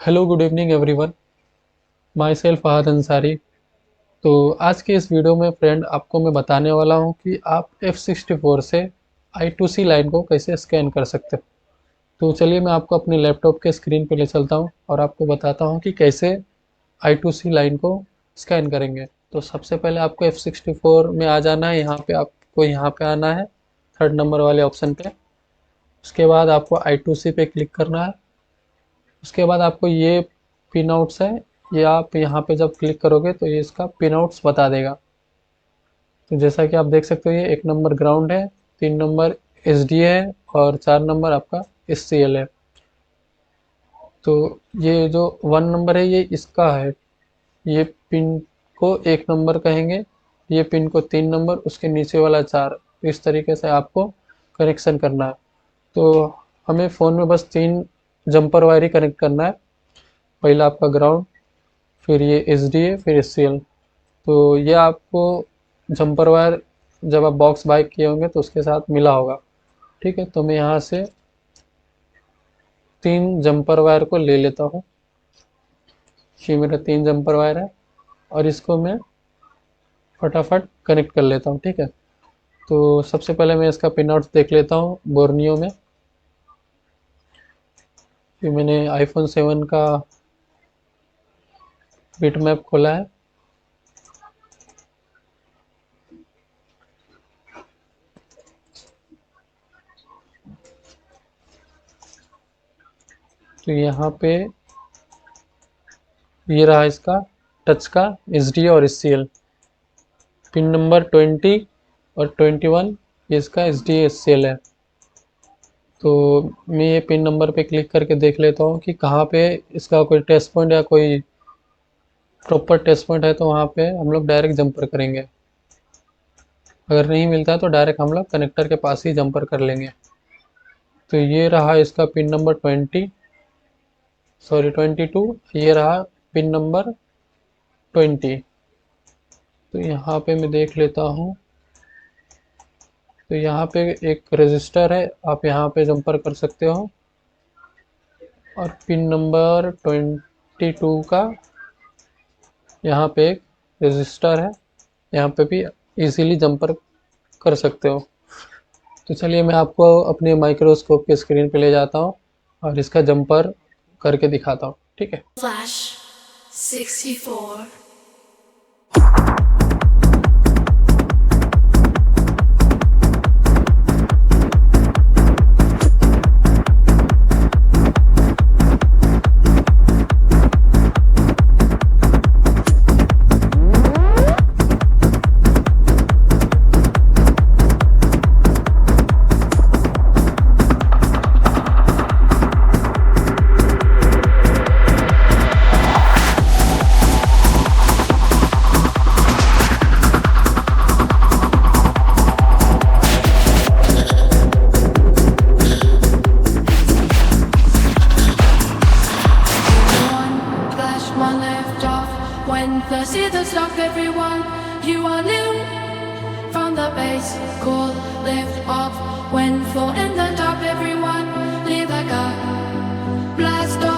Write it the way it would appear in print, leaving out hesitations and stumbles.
Hello good evening everyone. My self Fahad Ansari. तो आज के इस वीडियो में फ्रेंड आपको मैं बताने वाला हूं कि आप F64 से I2C लाइन को कैसे स्कैन कर सकते हो। तो चलिए मैं आपको अपने लैपटॉप के स्क्रीन पे ले चलता हूं और आपको बताता हूं कि कैसे I2C लाइन को स्कैन करेंगे। तो सबसे पहले आपको F64 में आ जाना है। यहाँ पे आपको यहाँ पे आना है थर्ड नंबर वाले ऑप्शन पे। उसके बाद आपको I2C पे क्लिक करना है। उसके बाद आपको ये पिन आउट्स है, ये आप यहाँ पे जब क्लिक करोगे तो ये इसका पिन आउट्स बता देगा। तो जैसा कि आप देख सकते हो ये 1 नंबर ग्राउंड है, 3 नंबर SD है और 4 नंबर आपका SCL है। तो ये जो 1 नंबर है ये इसका है, ये पिन को 1 नंबर कहेंगे, ये पिन को 3 नंबर, उसके नीचे वाला 4। इस तरीके से आपको कनेक्शन करना है। तो हमें फ़ोन में बस 3 जंपर वायर ही कनेक्ट करना है। पहला आपका ग्राउंड, फिर ये SDA, फिर SCL। तो ये आपको जंपर वायर जब आप बॉक्स बाय किए होंगे तो उसके साथ मिला होगा। ठीक है, तो मैं यहाँ से 3 जंपर वायर को ले लेता हूँ। ये मेरा 3 जंपर वायर है और इसको मैं फटाफट कनेक्ट कर लेता हूँ। ठीक है, तो सबसे पहले मैं इसका पिन आउट देख लेता हूँ बोर्नियो में। फिर मैंने iPhone 7 का बिट मैप खोला है। तो यहाँ पे ये रहा इसका टच का SDA और SCL। पिन नंबर 20 और 21 ये इसका SDA SCL है। तो मैं ये पिन नंबर पे क्लिक करके देख लेता हूँ कि कहाँ पे इसका कोई टेस्ट पॉइंट या कोई प्रॉपर टेस्ट पॉइंट है, तो वहाँ पे हम लोग डायरेक्ट जंपर करेंगे। अगर नहीं मिलता है तो डायरेक्ट हम लोग कनेक्टर के पास ही जंपर कर लेंगे। तो ये रहा इसका पिन नंबर 22। ये रहा पिन नंबर 20। तो यहाँ पे मैं देख लेता हूँ, तो यहाँ पे एक रजिस्टर है, आप यहाँ पे जंपर कर सकते हो। और पिन नंबर 22 का यहाँ पे एक रजिस्टर है, यहाँ पे भी इजीली जंपर कर सकते हो। तो चलिए मैं आपको अपने माइक्रोस्कोप के स्क्रीन पे ले जाता हूँ और इसका जंपर करके दिखाता हूँ। ठीक है, Flash 64. When thirsty to stop everyone, you are new from the base, cool, lift off. When full in the top, everyone leave like a blast off.